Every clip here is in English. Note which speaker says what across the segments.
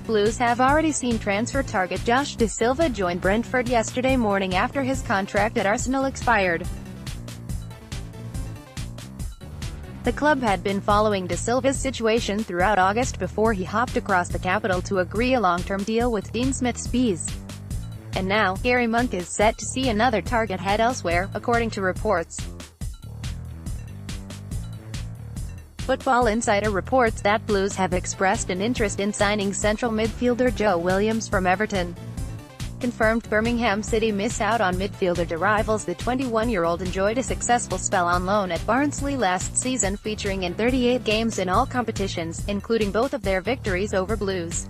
Speaker 1: Blues have already seen transfer target Josh Da Silva join Brentford yesterday morning after his contract at Arsenal expired. The club had been following Da Silva's situation throughout August before he hopped across the capital to agree a long-term deal with Dean Smith's Bees. And now, Gary Monk is set to see another target head elsewhere, according to reports. Football Insider reports that Blues have expressed an interest in signing central midfielder Joe Williams from Everton. Confirmed. Birmingham City miss out on midfielder rivals. The 21-year-old enjoyed a successful spell on loan at Barnsley last season, featuring in 38 games in all competitions, including both of their victories over Blues.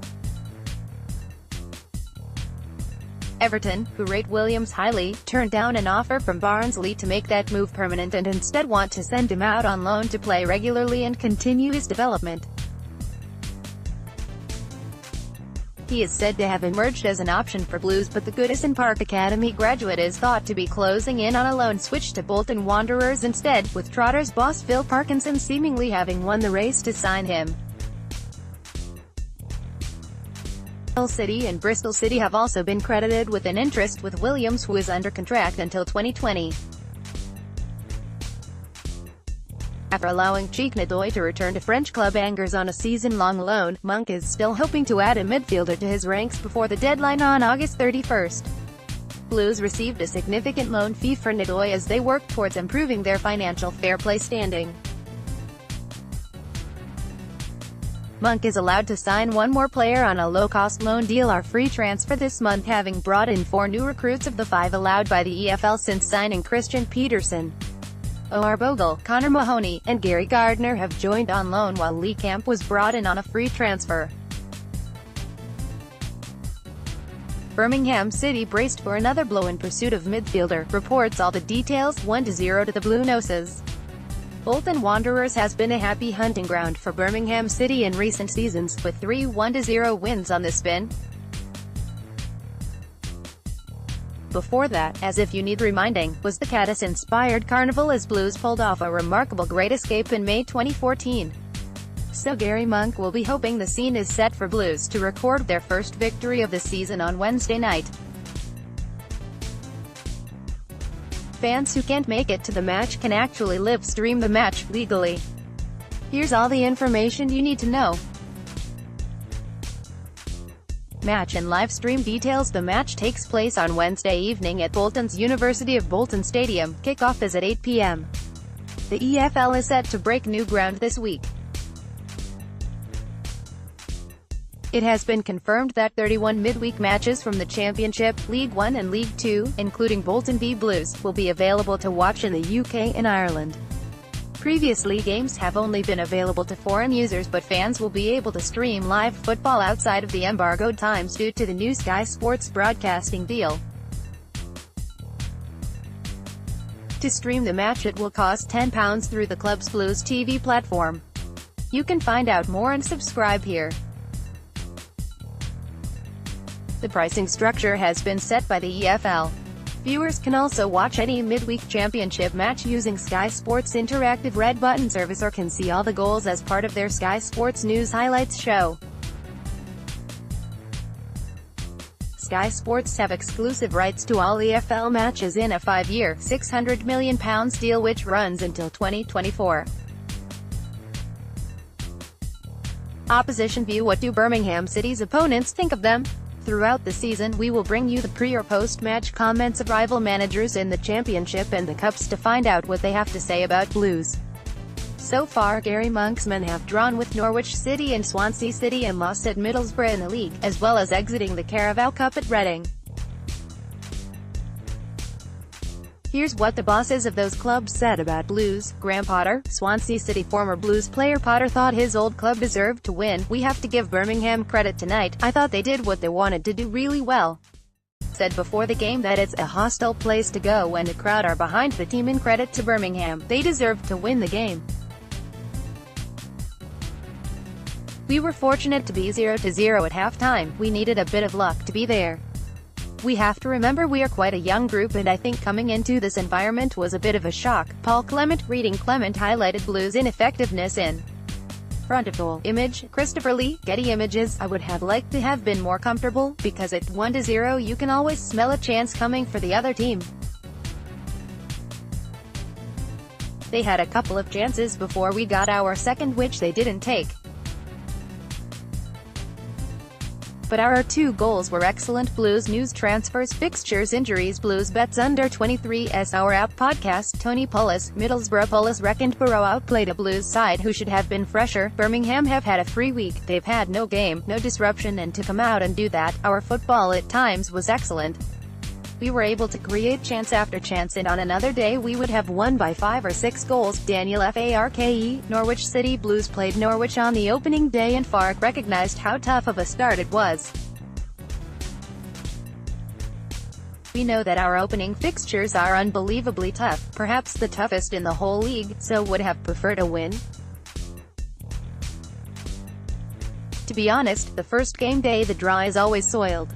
Speaker 1: Everton, who rate Williams highly, turned down an offer from Barnsley to make that move permanent and instead want to send him out on loan to play regularly and continue his development. He is said to have emerged as an option for Blues, but the Goodison Park Academy graduate is thought to be closing in on a loan switch to Bolton Wanderers instead, with Trotters boss Phil Parkinson seemingly having won the race to sign him. Hull City and Bristol City have also been credited with an interest with Williams, who is under contract until 2020. After allowing Cheikh Ndoye to return to French club Angers on a season-long loan, Monk is still hoping to add a midfielder to his ranks before the deadline on August 31st. Blues received a significant loan fee for Ndoye as they work towards improving their financial fair play standing. Monk is allowed to sign one more player on a low-cost loan deal or free transfer this month, having brought in 4 new recruits of the 5 allowed by the EFL since signing Christian Peterson. Omar Bogle, Connor Mahoney, and Gary Gardner have joined on loan, while Lee Camp was brought in on a free transfer. Birmingham City braced for another blow in pursuit of midfielder. Reports all the details. 1-0 to the Blue Noses. Bolton Wanderers has been a happy hunting ground for Birmingham City in recent seasons, with 3 1-0 wins on the spin. Before that, as if you need reminding, was the Caddis-inspired carnival as Blues pulled off a remarkable great escape in May 2014. So Gary Monk will be hoping the scene is set for Blues to record their first victory of the season on Wednesday night. Fans who can't make it to the match can actually live stream the match, legally. Here's all the information you need to know. Match and live stream details. The match takes place on Wednesday evening at Bolton's University of Bolton Stadium. Kickoff is at 8 p.m. The EFL is set to break new ground this week. It has been confirmed that 31 midweek matches from the Championship, League One and League Two, including Bolton v Blues, will be available to watch in the UK and Ireland. Previously, games have only been available to foreign users, but fans will be able to stream live football outside of the embargoed times due to the new Sky Sports broadcasting deal. To stream the match, it will cost £10 through the club's Blues TV platform. You can find out more and subscribe here. The pricing structure has been set by the EFL. Viewers can also watch any midweek championship match using Sky Sports' interactive Red Button service, or can see all the goals as part of their Sky Sports News Highlights show. Sky Sports have exclusive rights to all EFL matches in a 5-year, £600 million deal which runs until 2024. Opposition view. What do Birmingham City's opponents think of them? Throughout the season, we will bring you the pre- or post-match comments of rival managers in the Championship and the Cups to find out what they have to say about Blues. So far, Gary Monk's men have drawn with Norwich City and Swansea City and lost at Middlesbrough in the league, as well as exiting the Carabao Cup at Reading. Here's what the bosses of those clubs said about Blues. Graham Potter, Swansea City former Blues player. Potter thought his old club deserved to win. "We have to give Birmingham credit tonight. I thought they did what they wanted to do really well. Said before the game that it's a hostile place to go when the crowd are behind the team. In credit to Birmingham, they deserved to win the game. We were fortunate to be 0-0 at halftime. We needed a bit of luck to be there. We have to remember we are quite a young group, and I think coming into this environment was a bit of a shock." Paul Clement, reading Clement highlighted Blues' ineffectiveness in front of goal. Image, Christopher Lee, Getty Images. I would have liked to have been more comfortable, because at 1-0 you can always smell a chance coming for the other team. They had a couple of chances before we got our second, which they didn't take. But our 2 goals were excellent. Blues news, transfers, fixtures, injuries, Blues bets under 23s. Our app podcast, Tony Pulis, Middlesbrough. Pulis reckoned Borough outplayed a Blues side who should have been fresher. Birmingham have had a free week. They've had no game, no disruption, and to come out and do that, our football at times was excellent. We were able to create chance after chance, and on another day we would have won by 5 or 6 goals. Daniel Farke. Norwich City. Blues played Norwich on the opening day and Farke recognized how tough of a start it was. We know that our opening fixtures are unbelievably tough, perhaps the toughest in the whole league, so would have preferred a win. To be honest, the first game day the draw is always soiled.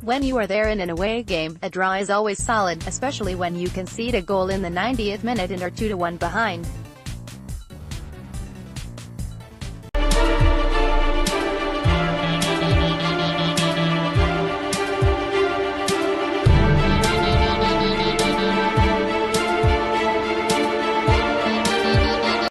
Speaker 1: When you are there in an away game, a draw is always solid, especially when you concede a goal in the 90th minute and are 2-1 behind.